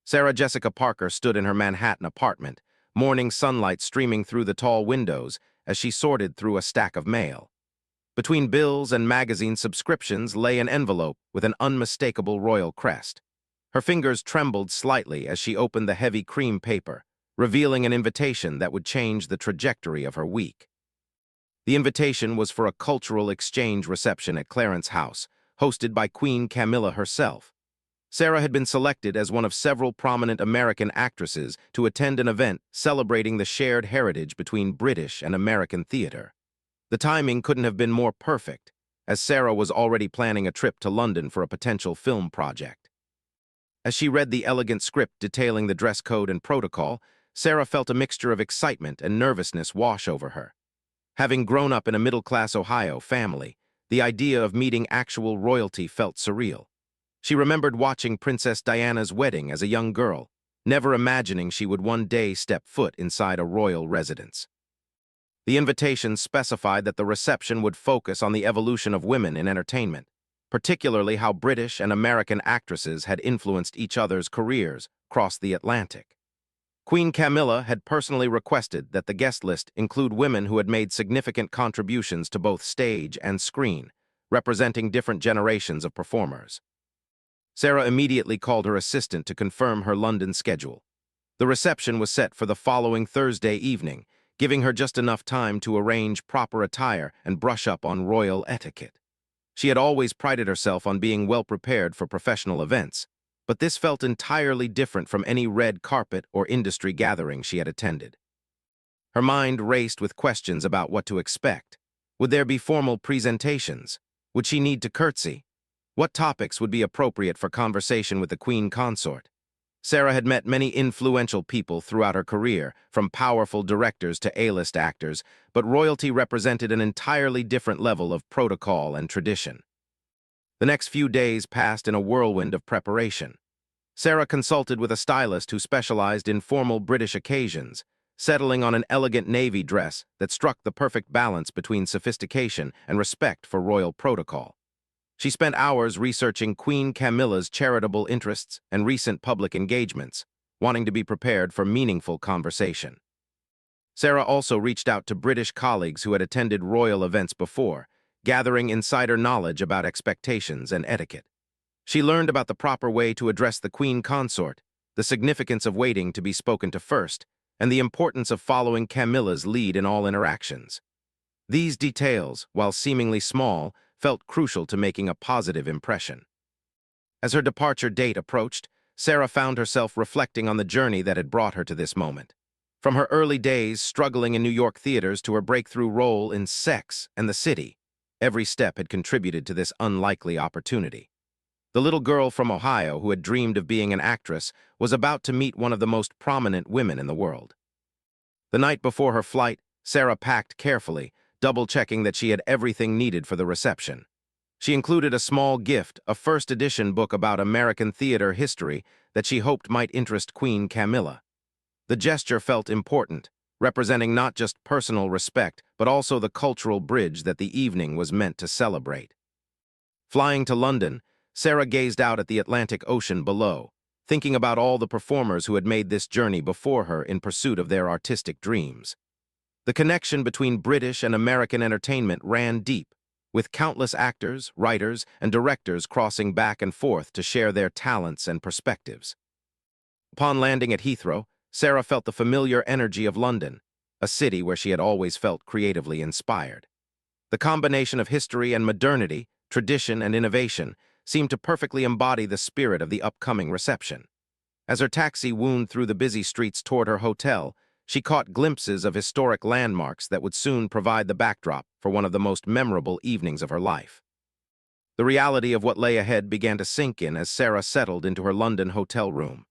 Sarah Jessica Parker stood in her Manhattan apartment, morning sunlight streaming through the tall windows as she sorted through a stack of mail. Between bills and magazine subscriptions lay an envelope with an unmistakable royal crest. Her fingers trembled slightly as she opened the heavy cream paper, revealing an invitation that would change the trajectory of her week. The invitation was for a cultural exchange reception at Clarence house, hosted by Queen Camilla herself. Sarah had been selected as one of several prominent American actresses to attend an event celebrating the shared heritage between British and American theater. The timing couldn't have been more perfect, as Sarah was already planning a trip to London for a potential film project. As she read the elegant script detailing the dress code and protocol, Sarah felt a mixture of excitement and nervousness wash over her. Having grown up in a middle-class Ohio family, the idea of meeting actual royalty felt surreal. She remembered watching Princess Diana's wedding as a young girl, never imagining she would one day step foot inside a royal residence. The invitation specified that the reception would focus on the evolution of women in entertainment, particularly how British and American actresses had influenced each other's careers across the Atlantic. Queen Camilla had personally requested that the guest list include women who had made significant contributions to both stage and screen, representing different generations of performers. Sarah immediately called her assistant to confirm her London schedule. The reception was set for the following Thursday evening, giving her just enough time to arrange proper attire and brush up on royal etiquette. She had always prided herself on being well prepared for professional events, but this felt entirely different from any red carpet or industry gathering she had attended. Her mind raced with questions about what to expect. Would there be formal presentations? Would she need to curtsy? What topics would be appropriate for conversation with the Queen Consort? Sarah had met many influential people throughout her career, from powerful directors to A-list actors, but royalty represented an entirely different level of protocol and tradition. The next few days passed in a whirlwind of preparation. Sarah consulted with a stylist who specialized in formal British occasions, settling on an elegant navy dress that struck the perfect balance between sophistication and respect for royal protocol. She spent hours researching Queen Camilla's charitable interests and recent public engagements, wanting to be prepared for meaningful conversation. Sarah also reached out to British colleagues who had attended royal events before, gathering insider knowledge about expectations and etiquette. She learned about the proper way to address the Queen Consort, the significance of waiting to be spoken to first, and the importance of following Camilla's lead in all interactions. These details, while seemingly small, felt crucial to making a positive impression. As her departure date approached, Sarah found herself reflecting on the journey that had brought her to this moment. From her early days struggling in New York theaters to her breakthrough role in Sex and the City, every step had contributed to this unlikely opportunity. The little girl from Ohio who had dreamed of being an actress was about to meet one of the most prominent women in the world. The night before her flight, Sarah packed carefully, double-checking that she had everything needed for the reception. She included a small gift, a first-edition book about American theater history that she hoped might interest Queen Camilla. The gesture felt important, representing not just personal respect, but also the cultural bridge that the evening was meant to celebrate. Flying to London, Sarah gazed out at the Atlantic Ocean below, thinking about all the performers who had made this journey before her in pursuit of their artistic dreams. The connection between British and American entertainment ran deep, with countless actors, writers, and directors crossing back and forth to share their talents and perspectives. Upon landing at Heathrow, Sarah felt the familiar energy of London, a city where she had always felt creatively inspired. The combination of history and modernity, tradition and innovation, seemed to perfectly embody the spirit of the upcoming reception. As her taxi wound through the busy streets toward her hotel, she caught glimpses of historic landmarks that would soon provide the backdrop for one of the most memorable evenings of her life. The reality of what lay ahead began to sink in as Sarah settled into her London hotel room.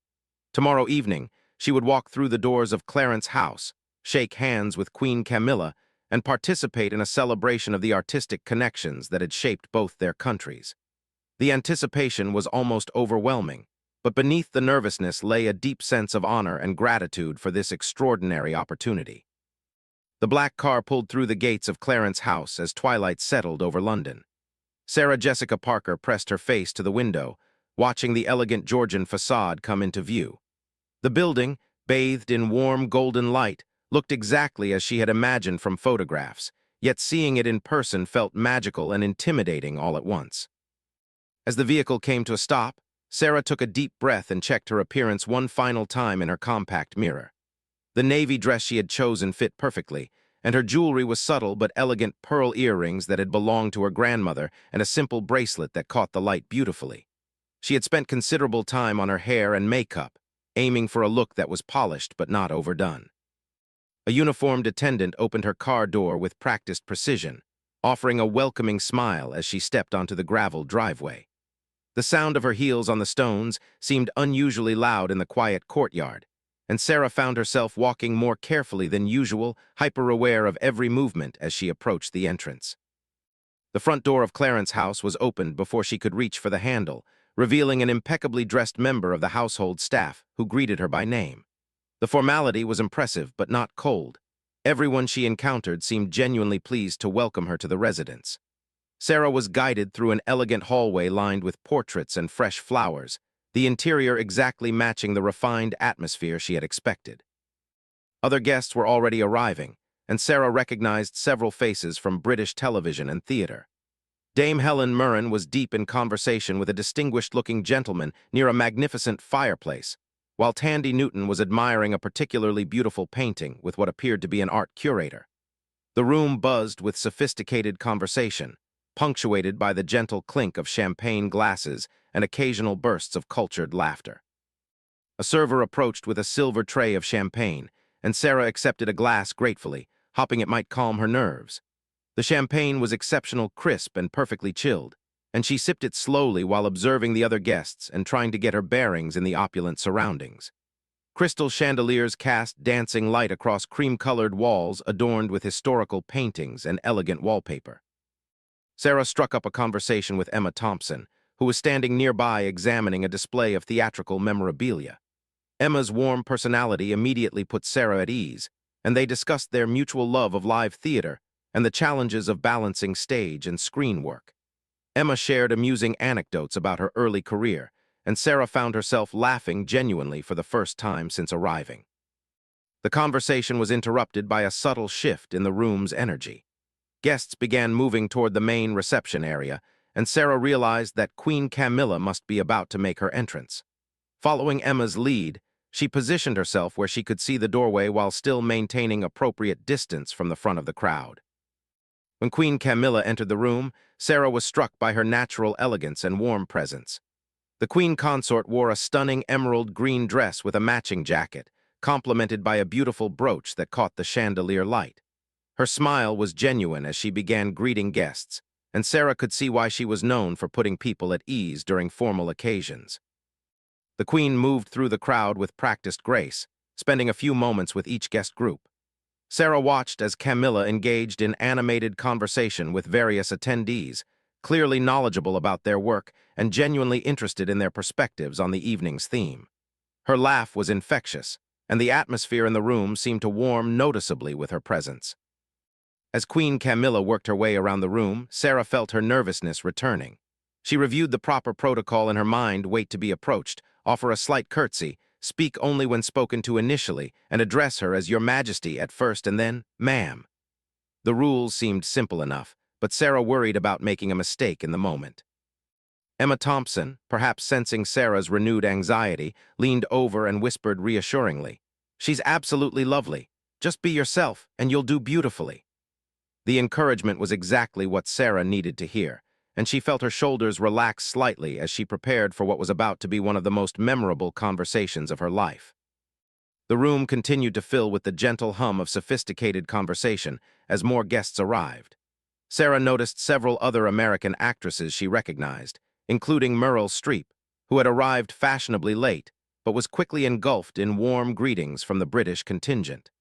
Tomorrow evening, she would walk through the doors of Clarence house, shake hands with Queen Camilla, and participate in a celebration of the artistic connections that had shaped both their countries. The anticipation was almost overwhelming, but beneath the nervousness lay a deep sense of honor and gratitude for this extraordinary opportunity. The black car pulled through the gates of Clarence house as twilight settled over London. Sarah Jessica Parker pressed her face to the window, watching the elegant Georgian facade come into view. The building, bathed in warm golden light, looked exactly as she had imagined from photographs, yet seeing it in person felt magical and intimidating all at once. As the vehicle came to a stop, Sarah took a deep breath and checked her appearance one final time in her compact mirror. The navy dress she had chosen fit perfectly, and her jewelry was subtle but elegant pearl earrings that had belonged to her grandmother and a simple bracelet that caught the light beautifully. She had spent considerable time on her hair and makeup, aiming for a look that was polished but not overdone. A uniformed attendant opened her car door with practiced precision, offering a welcoming smile as she stepped onto the graveled driveway. The sound of her heels on the stones seemed unusually loud in the quiet courtyard, and Sarah found herself walking more carefully than usual, hyper-aware of every movement as she approached the entrance. The front door of Clarence's house was opened before she could reach for the handle, revealing an impeccably dressed member of the household staff who greeted her by name. The formality was impressive but not cold. Everyone she encountered seemed genuinely pleased to welcome her to the residence. Sarah was guided through an elegant hallway lined with portraits and fresh flowers, the interior exactly matching the refined atmosphere she had expected. Other guests were already arriving, and Sarah recognized several faces from British television and theater. Dame Helen Mirren was deep in conversation with a distinguished-looking gentleman near a magnificent fireplace, while Tandy Newton was admiring a particularly beautiful painting with what appeared to be an art curator. The room buzzed with sophisticated conversation, punctuated by the gentle clink of champagne glasses and occasional bursts of cultured laughter. A server approached with a silver tray of champagne, and Sarah accepted a glass gratefully, hoping it might calm her nerves. The champagne was exceptional crisp and perfectly chilled, and she sipped it slowly while observing the other guests and trying to get her bearings in the opulent surroundings. Crystal chandeliers cast dancing light across cream-colored walls adorned with historical paintings and elegant wallpaper. Sarah struck up a conversation with Emma Thompson, who was standing nearby examining a display of theatrical memorabilia. Emma's warm personality immediately put Sarah at ease, and they discussed their mutual love of live theater and the challenges of balancing stage and screen work. Emma shared amusing anecdotes about her early career, and Sarah found herself laughing genuinely for the first time since arriving. The conversation was interrupted by a subtle shift in the room's energy. Guests began moving toward the main reception area, and Sarah realized that Queen Camilla must be about to make her entrance. Following Emma's lead, she positioned herself where she could see the doorway while still maintaining appropriate distance from the front of the crowd. When Queen Camilla entered the room, Sarah was struck by her natural elegance and warm presence. The queen consort wore a stunning emerald green dress with a matching jacket, complemented by a beautiful brooch that caught the chandelier light. Her smile was genuine as she began greeting guests, and Sarah could see why she was known for putting people at ease during formal occasions. The queen moved through the crowd with practiced grace, spending a few moments with each guest group. Sarah watched as Camilla engaged in animated conversation with various attendees, clearly knowledgeable about their work and genuinely interested in their perspectives on the evening's theme. Her laugh was infectious, and the atmosphere in the room seemed to warm noticeably with her presence. As Queen Camilla worked her way around the room, Sarah felt her nervousness returning. She reviewed the proper protocol in her mind, wait to be approached, offer a slight curtsy, speak only when spoken to initially, and address her as Your Majesty at first and then, Ma'am. The rules seemed simple enough, but Sarah worried about making a mistake in the moment. Emma Thompson, perhaps sensing Sarah's renewed anxiety, leaned over and whispered reassuringly, "She's absolutely lovely. Just be yourself, and you'll do beautifully." The encouragement was exactly what Sarah needed to hear, and she felt her shoulders relax slightly as she prepared for what was about to be one of the most memorable conversations of her life. The room continued to fill with the gentle hum of sophisticated conversation as more guests arrived. Sarah noticed several other American actresses she recognized, including Meryl Streep, who had arrived fashionably late, but was quickly engulfed in warm greetings from the British contingent.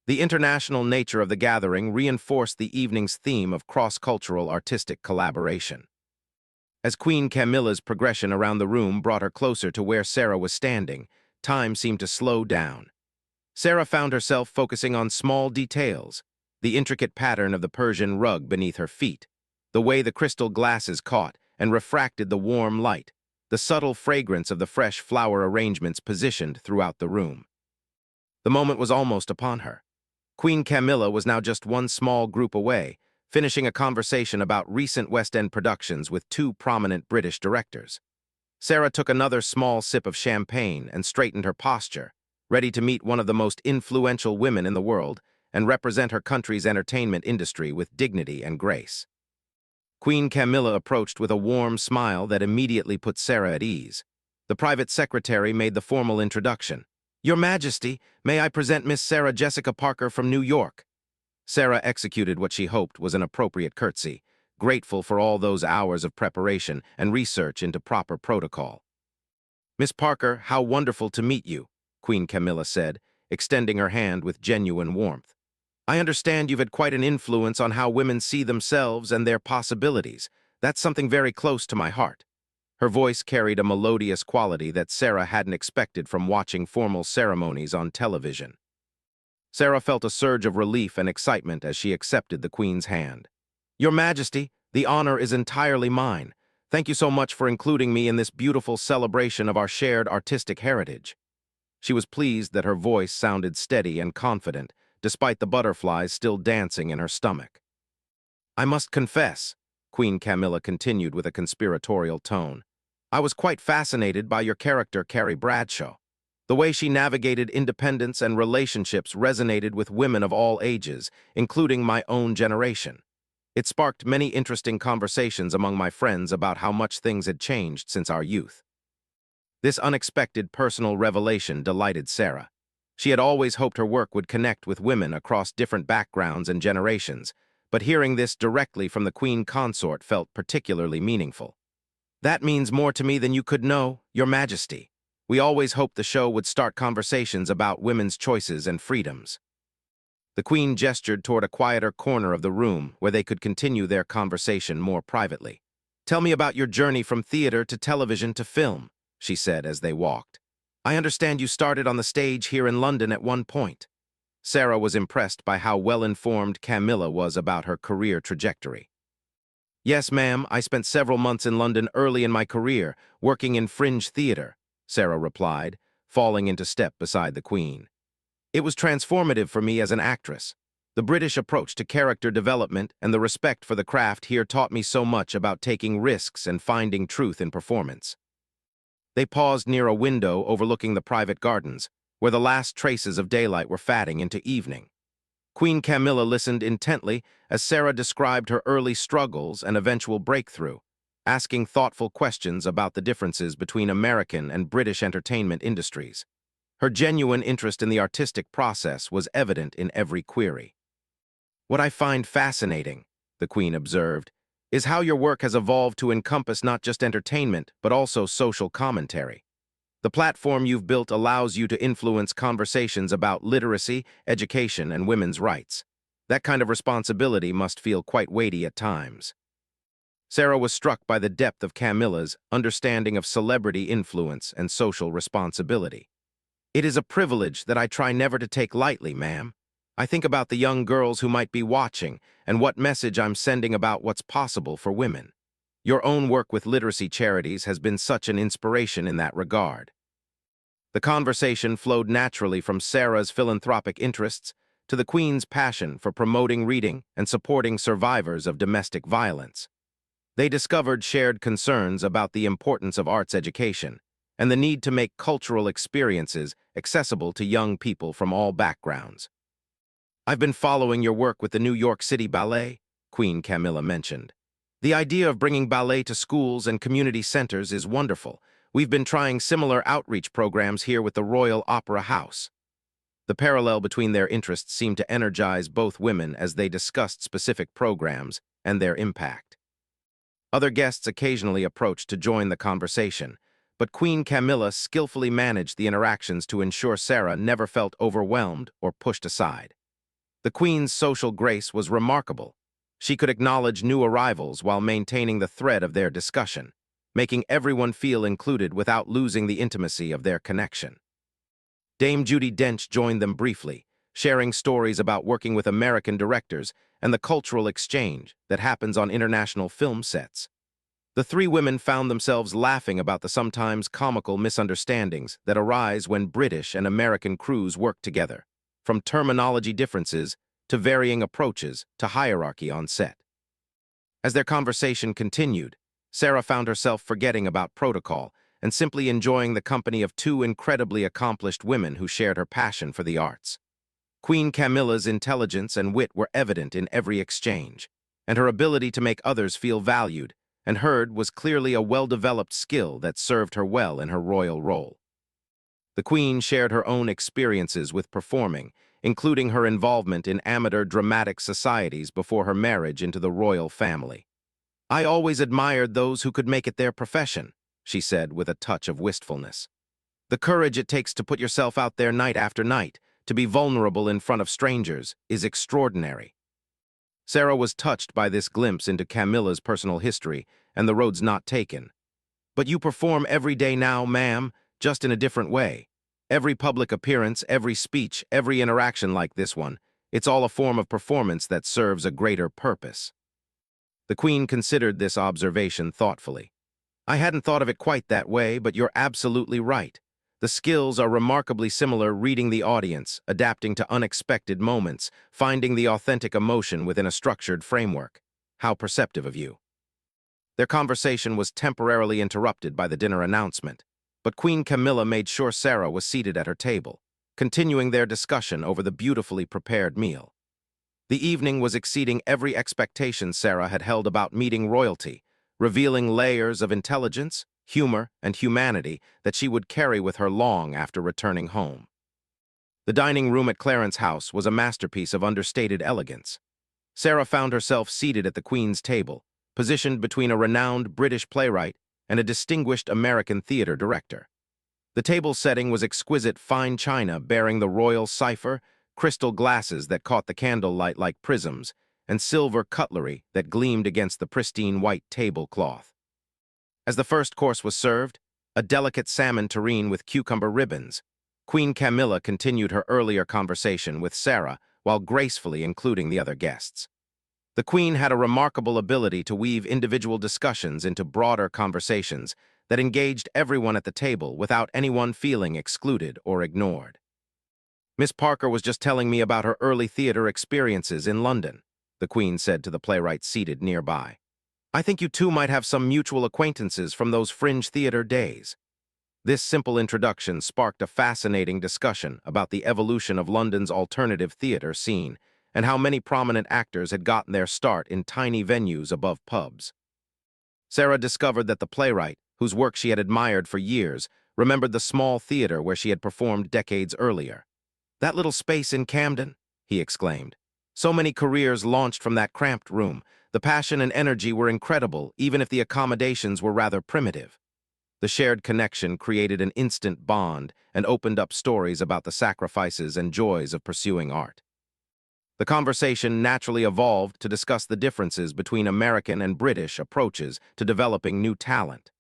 The international nature of the gathering reinforced the evening's theme of cross-cultural artistic collaboration. As Queen Camilla's progression around the room brought her closer to where Sarah was standing, time seemed to slow down. Sarah found herself focusing on small details, the intricate pattern of the Persian rug beneath her feet, the way the crystal glasses caught and refracted the warm light, the subtle fragrance of the fresh flower arrangements positioned throughout the room. The moment was almost upon her. Queen Camilla was now just one small group away, finishing a conversation about recent West End productions with two prominent British directors. Sarah took another small sip of champagne and straightened her posture, ready to meet one of the most influential women in the world and represent her country's entertainment industry with dignity and grace. Queen Camilla approached with a warm smile that immediately put Sarah at ease. The private secretary made the formal introduction. "Your Majesty, may I present Miss Sarah Jessica Parker from New York?" Sarah executed what she hoped was an appropriate curtsy, grateful for all those hours of preparation and research into proper protocol. "Miss Parker, how wonderful to meet you," Queen Camilla said, extending her hand with genuine warmth. "I understand you've had quite an influence on how women see themselves and their possibilities. That's something very close to my heart." Her voice carried a melodious quality that Sarah hadn't expected from watching formal ceremonies on television. Sarah felt a surge of relief and excitement as she accepted the Queen's hand. "Your Majesty, the honor is entirely mine. Thank you so much for including me in this beautiful celebration of our shared artistic heritage." She was pleased that her voice sounded steady and confident, despite the butterflies still dancing in her stomach. "I must confess," Queen Camilla continued with a conspiratorial tone, "I was quite fascinated by your character, Carrie Bradshaw. The way she navigated independence and relationships resonated with women of all ages, including my own generation. It sparked many interesting conversations among my friends about how much things had changed since our youth." This unexpected personal revelation delighted Sarah. She had always hoped her work would connect with women across different backgrounds and generations, but hearing this directly from the Queen Consort felt particularly meaningful. "That means more to me than you could know, Your Majesty. We always hoped the show would start conversations about women's choices and freedoms." The Queen gestured toward a quieter corner of the room where they could continue their conversation more privately. "Tell me about your journey from theater to television to film," she said as they walked. "I understand you started on the stage here in London at one point." Sarah was impressed by how well-informed Camilla was about her career trajectory. "Yes, ma'am, I spent several months in London early in my career, working in fringe theater," Sarah replied, falling into step beside the Queen. "It was transformative for me as an actress. The British approach to character development and the respect for the craft here taught me so much about taking risks and finding truth in performance." They paused near a window overlooking the private gardens, where the last traces of daylight were fading into evening. Queen Camilla listened intently as Sarah described her early struggles and eventual breakthrough, asking thoughtful questions about the differences between American and British entertainment industries. Her genuine interest in the artistic process was evident in every query. "What I find fascinating," the Queen observed, "is how your work has evolved to encompass not just entertainment, but also social commentary. The platform you've built allows you to influence conversations about literacy, education, and women's rights. That kind of responsibility must feel quite weighty at times." Sarah was struck by the depth of Camilla's understanding of celebrity influence and social responsibility. "It is a privilege that I try never to take lightly, ma'am. I think about the young girls who might be watching and what message I'm sending about what's possible for women. Your own work with literacy charities has been such an inspiration in that regard." The conversation flowed naturally from Sarah's philanthropic interests to the Queen's passion for promoting reading and supporting survivors of domestic violence. They discovered shared concerns about the importance of arts education and the need to make cultural experiences accessible to young people from all backgrounds. "I've been following your work with the New York City Ballet," Queen Camilla mentioned. "The idea of bringing ballet to schools and community centers is wonderful. We've been trying similar outreach programs here with the Royal Opera House." The parallel between their interests seemed to energize both women as they discussed specific programs and their impact. Other guests occasionally approached to join the conversation, but Queen Camilla skillfully managed the interactions to ensure Sarah never felt overwhelmed or pushed aside. The Queen's social grace was remarkable. She could acknowledge new arrivals while maintaining the thread of their discussion, making everyone feel included without losing the intimacy of their connection. Dame Judi Dench joined them briefly, sharing stories about working with American directors and the cultural exchange that happens on international film sets. The three women found themselves laughing about the sometimes comical misunderstandings that arise when British and American crews work together, from terminology differences to varying approaches to hierarchy on set. As their conversation continued, Sarah found herself forgetting about protocol and simply enjoying the company of two incredibly accomplished women who shared her passion for the arts. Queen Camilla's intelligence and wit were evident in every exchange, and her ability to make others feel valued and heard was clearly a well-developed skill that served her well in her royal role. The Queen shared her own experiences with performing, including her involvement in amateur dramatic societies before her marriage into the royal family. "I always admired those who could make it their profession," she said with a touch of wistfulness. "The courage it takes to put yourself out there night after night, to be vulnerable in front of strangers, is extraordinary." Sarah was touched by this glimpse into Camilla's personal history and the roads not taken. "But you perform every day now, ma'am, just in a different way. Every public appearance, every speech, every interaction like this one, it's all a form of performance that serves a greater purpose." The Queen considered this observation thoughtfully. "I hadn't thought of it quite that way, but you're absolutely right. The skills are remarkably similar, reading the audience, adapting to unexpected moments, finding the authentic emotion within a structured framework. How perceptive of you." Their conversation was temporarily interrupted by the dinner announcement, but Queen Camilla made sure Sarah was seated at her table, continuing their discussion over the beautifully prepared meal. The evening was exceeding every expectation Sarah had held about meeting royalty, revealing layers of intelligence, humor, and humanity that she would carry with her long after returning home. The dining room at Clarence's house was a masterpiece of understated elegance. Sarah found herself seated at the Queen's table, positioned between a renowned British playwright and a distinguished American theater director. The table setting was exquisite fine china bearing the royal cipher, crystal glasses that caught the candlelight like prisms, and silver cutlery that gleamed against the pristine white tablecloth. As the first course was served, a delicate salmon terrine with cucumber ribbons, Queen Camilla continued her earlier conversation with Sarah while gracefully including the other guests. The Queen had a remarkable ability to weave individual discussions into broader conversations that engaged everyone at the table without anyone feeling excluded or ignored. "Miss Parker was just telling me about her early theater experiences in London," the Queen said to the playwright seated nearby. "I think you two might have some mutual acquaintances from those fringe theater days." This simple introduction sparked a fascinating discussion about the evolution of London's alternative theater scene and how many prominent actors had gotten their start in tiny venues above pubs. Sarah discovered that the playwright, whose work she had admired for years, remembered the small theater where she had performed decades earlier. "That little space in Camden," he exclaimed. "So many careers launched from that cramped room. The passion and energy were incredible, even if the accommodations were rather primitive." The shared connection created an instant bond and opened up stories about the sacrifices and joys of pursuing art. The conversation naturally evolved to discuss the differences between American and British approaches to developing new talent.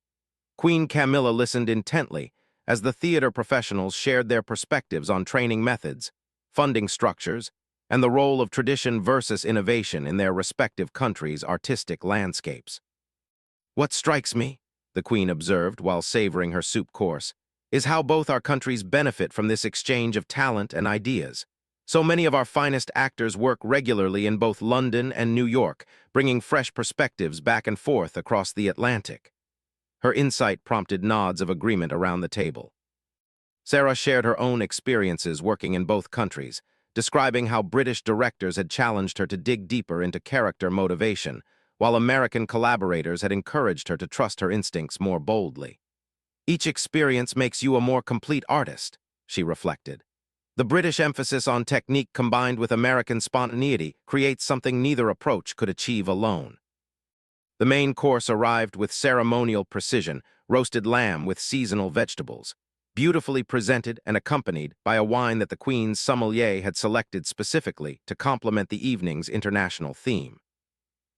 Queen Camilla listened intently as the theater professionals shared their perspectives on training methods, funding structures, and the role of tradition versus innovation in their respective countries' artistic landscapes. "What strikes me," the Queen observed while savoring her soup course, "is how both our countries benefit from this exchange of talent and ideas. So many of our finest actors work regularly in both London and New York, bringing fresh perspectives back and forth across the Atlantic." Her insight prompted nods of agreement around the table. Sarah shared her own experiences working in both countries, describing how British directors had challenged her to dig deeper into character motivation, while American collaborators had encouraged her to trust her instincts more boldly. "Each experience makes you a more complete artist," she reflected. "The British emphasis on technique combined with American spontaneity creates something neither approach could achieve alone." The main course arrived with ceremonial precision, roasted lamb with seasonal vegetables, beautifully presented and accompanied by a wine that the Queen's sommelier had selected specifically to complement the evening's international theme.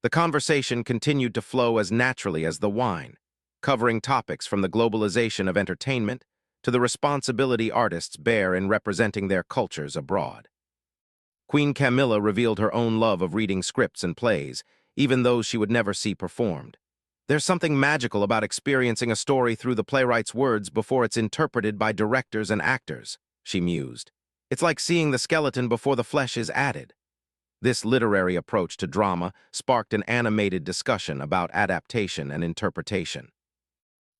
The conversation continued to flow as naturally as the wine, covering topics from the globalization of entertainment to the responsibility artists bear in representing their cultures abroad. Queen Camilla revealed her own love of reading scripts and plays, even those she would never see performed. There's something magical about experiencing a story through the playwright's words before it's interpreted by directors and actors, she mused. It's like seeing the skeleton before the flesh is added. This literary approach to drama sparked an animated discussion about adaptation and interpretation.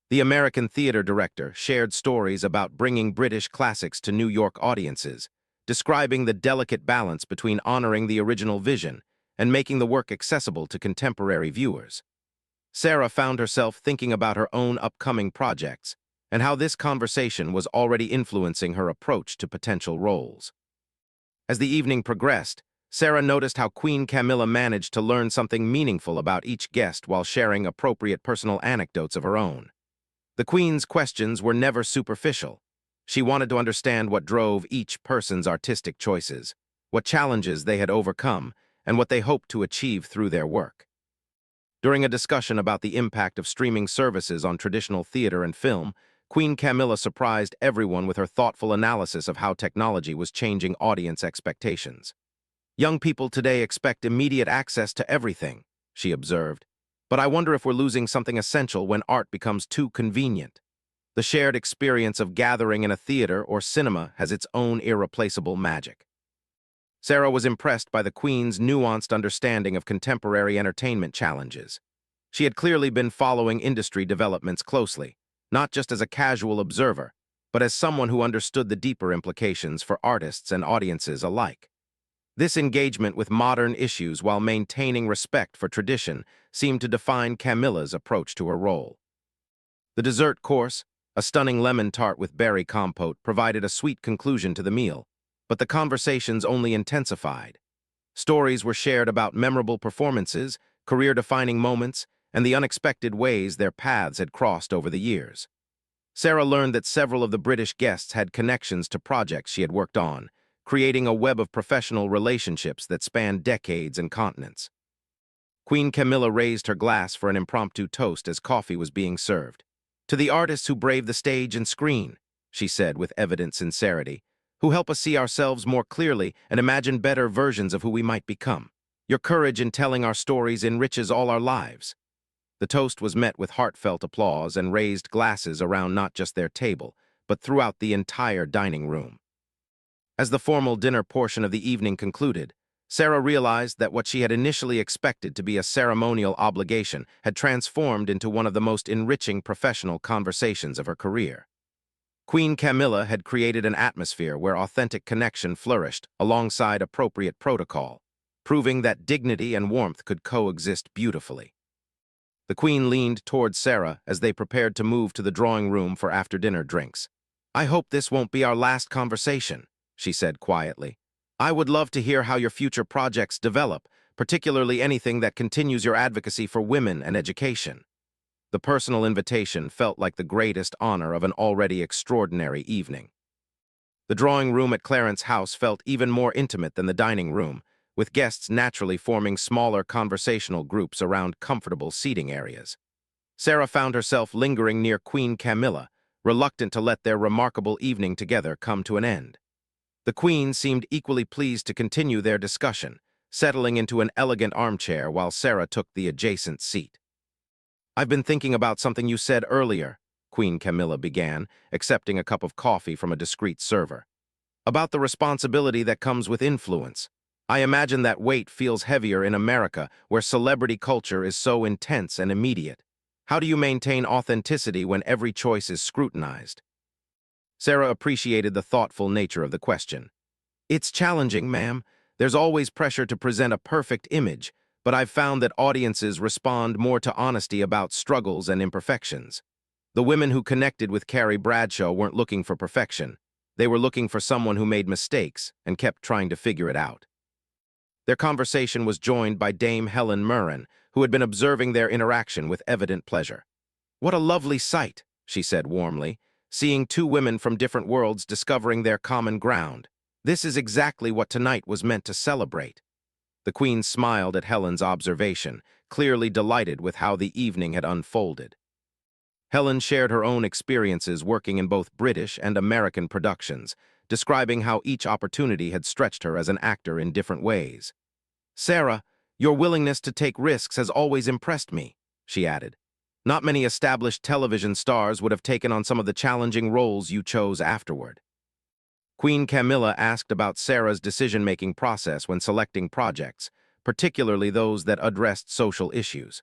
The American theater director shared stories about bringing British classics to New York audiences, describing the delicate balance between honoring the original vision and making the work accessible to contemporary viewers. Sarah found herself thinking about her own upcoming projects and how this conversation was already influencing her approach to potential roles. As the evening progressed, Sarah noticed how Queen Camilla managed to learn something meaningful about each guest while sharing appropriate personal anecdotes of her own. The Queen's questions were never superficial. She wanted to understand what drove each person's artistic choices, what challenges they had overcome, and what they hoped to achieve through their work. During a discussion about the impact of streaming services on traditional theater and film, Queen Camilla surprised everyone with her thoughtful analysis of how technology was changing audience expectations. Young people today expect immediate access to everything, she observed. But I wonder if we're losing something essential when art becomes too convenient. The shared experience of gathering in a theater or cinema has its own irreplaceable magic. Sarah was impressed by the Queen's nuanced understanding of contemporary entertainment challenges. She had clearly been following industry developments closely, not just as a casual observer, but as someone who understood the deeper implications for artists and audiences alike. This engagement with modern issues while maintaining respect for tradition seemed to define Camilla's approach to her role. The dessert course, a stunning lemon tart with berry compote, provided a sweet conclusion to the meal, but the conversations only intensified. Stories were shared about memorable performances, career-defining moments, and the unexpected ways their paths had crossed over the years. Sarah learned that several of the British guests had connections to projects she had worked on, creating a web of professional relationships that spanned decades and continents. Queen Camilla raised her glass for an impromptu toast as coffee was being served. "To the artists who brave the stage and screen," she said with evident sincerity, "who help us see ourselves more clearly and imagine better versions of who we might become. Your courage in telling our stories enriches all our lives." The toast was met with heartfelt applause and raised glasses around not just their table, but throughout the entire dining room. As the formal dinner portion of the evening concluded, Sarah realized that what she had initially expected to be a ceremonial obligation had transformed into one of the most enriching professional conversations of her career. Queen Camilla had created an atmosphere where authentic connection flourished alongside appropriate protocol, proving that dignity and warmth could coexist beautifully. The Queen leaned towards Sarah as they prepared to move to the drawing room for after-dinner drinks. "I hope this won't be our last conversation," she said quietly. "I would love to hear how your future projects develop, particularly anything that continues your advocacy for women and education." The personal invitation felt like the greatest honor of an already extraordinary evening. The drawing room at Clarence's house felt even more intimate than the dining room, with guests naturally forming smaller conversational groups around comfortable seating areas. Sarah found herself lingering near Queen Camilla, reluctant to let their remarkable evening together come to an end. The Queen seemed equally pleased to continue their discussion, settling into an elegant armchair while Sarah took the adjacent seat. "I've been thinking about something you said earlier," Queen Camilla began, accepting a cup of coffee from a discreet server. "About the responsibility that comes with influence. I imagine that weight feels heavier in America, where celebrity culture is so intense and immediate. How do you maintain authenticity when every choice is scrutinized?" Sarah appreciated the thoughtful nature of the question. "It's challenging, ma'am. There's always pressure to present a perfect image, but I've found that audiences respond more to honesty about struggles and imperfections. The women who connected with Carrie Bradshaw weren't looking for perfection. They were looking for someone who made mistakes and kept trying to figure it out." Their conversation was joined by Dame Helen Mirren, who had been observing their interaction with evident pleasure. "What a lovely sight," she said warmly, "seeing two women from different worlds discovering their common ground. This is exactly what tonight was meant to celebrate." The Queen smiled at Helen's observation, clearly delighted with how the evening had unfolded. Helen shared her own experiences working in both British and American productions, describing how each opportunity had stretched her as an actor in different ways. "Sarah, your willingness to take risks has always impressed me," she added. Not many established television stars would have taken on some of the challenging roles you chose afterward. Queen Camilla asked about Sarah's decision-making process when selecting projects, particularly those that addressed social issues.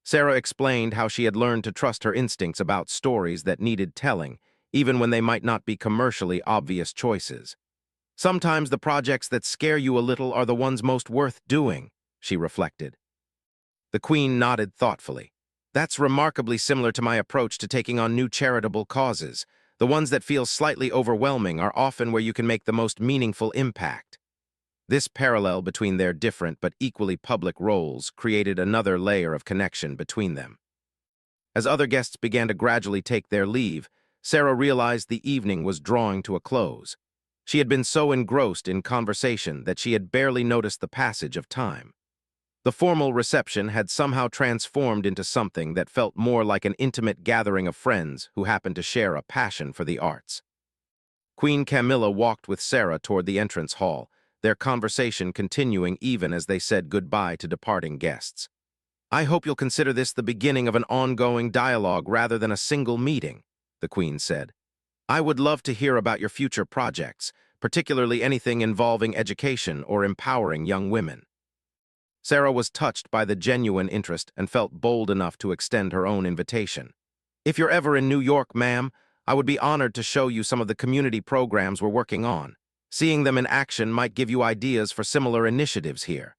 Sarah explained how she had learned to trust her instincts about stories that needed telling, even when they might not be commercially obvious choices. Sometimes the projects that scare you a little are the ones most worth doing, she reflected. The Queen nodded thoughtfully. That's remarkably similar to my approach to taking on new charitable causes. The ones that feel slightly overwhelming are often where you can make the most meaningful impact. This parallel between their different but equally public roles created another layer of connection between them. As other guests began to gradually take their leave, Sarah realized the evening was drawing to a close. She had been so engrossed in conversation that she had barely noticed the passage of time. The formal reception had somehow transformed into something that felt more like an intimate gathering of friends who happened to share a passion for the arts. Queen Camilla walked with Sarah toward the entrance hall, their conversation continuing even as they said goodbye to departing guests. "I hope you'll consider this the beginning of an ongoing dialogue rather than a single meeting," the Queen said. "I would love to hear about your future projects, particularly anything involving education or empowering young women." Sarah was touched by the genuine interest and felt bold enough to extend her own invitation. "If you're ever in New York, ma'am, I would be honored to show you some of the community programs we're working on. Seeing them in action might give you ideas for similar initiatives here."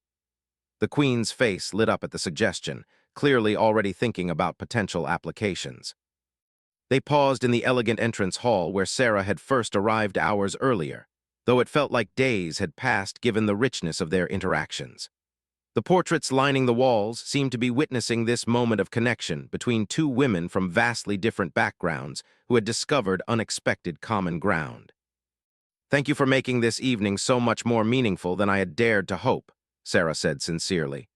The Queen's face lit up at the suggestion, clearly already thinking about potential applications. They paused in the elegant entrance hall where Sarah had first arrived hours earlier, though it felt like days had passed given the richness of their interactions. The portraits lining the walls seemed to be witnessing this moment of connection between two women from vastly different backgrounds who had discovered unexpected common ground. "Thank you for making this evening so much more meaningful than I had dared to hope," Sarah said sincerely.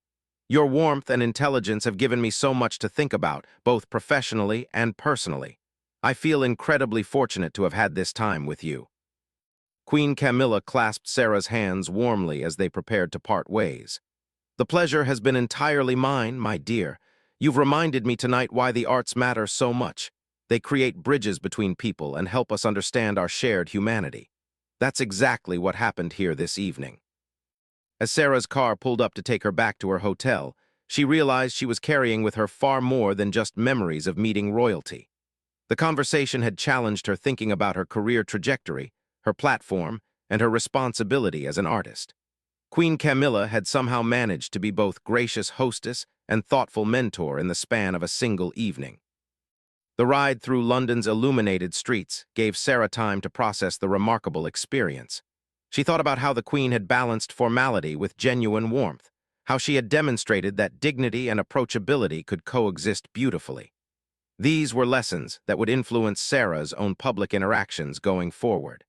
"Your warmth and intelligence have given me so much to think about, both professionally and personally. I feel incredibly fortunate to have had this time with you." Queen Camilla clasped Sarah's hands warmly as they prepared to part ways. "The pleasure has been entirely mine, my dear. You've reminded me tonight why the arts matter so much. They create bridges between people and help us understand our shared humanity. That's exactly what happened here this evening." As Sarah's car pulled up to take her back to her hotel, she realized she was carrying with her far more than just memories of meeting royalty. The conversation had challenged her thinking about her career trajectory, her platform, and her responsibility as an artist. Queen Camilla had somehow managed to be both gracious hostess and thoughtful mentor in the span of a single evening. The ride through London's illuminated streets gave Sarah time to process the remarkable experience. She thought about how the Queen had balanced formality with genuine warmth, how she had demonstrated that dignity and approachability could coexist beautifully. These were lessons that would influence Sarah's own public interactions going forward.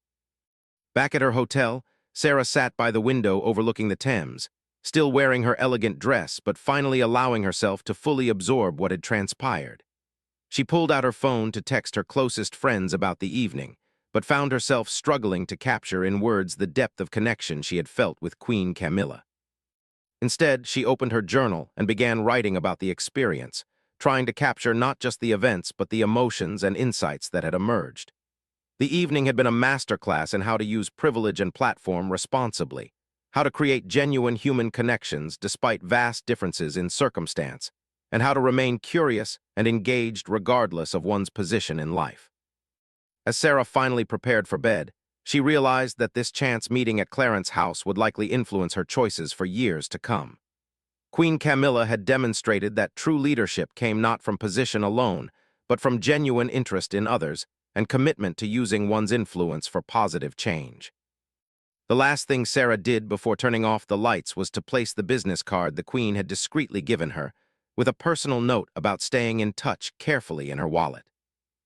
Back at her hotel, Sarah sat by the window overlooking the Thames, still wearing her elegant dress but finally allowing herself to fully absorb what had transpired. She pulled out her phone to text her closest friends about the evening, but found herself struggling to capture in words the depth of connection she had felt with Queen Camilla. Instead, she opened her journal and began writing about the experience, trying to capture not just the events but the emotions and insights that had emerged. The evening had been a masterclass in how to use privilege and platform responsibly, how to create genuine human connections despite vast differences in circumstance, and how to remain curious and engaged regardless of one's position in life. As Sarah finally prepared for bed, she realized that this chance meeting at Clarence's house would likely influence her choices for years to come. Queen Camilla had demonstrated that true leadership came not from position alone, but from genuine interest in others and commitment to using one's influence for positive change. The last thing Sarah did before turning off the lights was to place the business card the Queen had discreetly given her, with a personal note about staying in touch carefully in her wallet.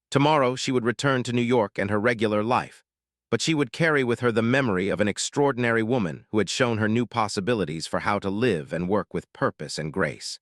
Tomorrow she would return to New York and her regular life, but she would carry with her the memory of an extraordinary woman who had shown her new possibilities for how to live and work with purpose and grace.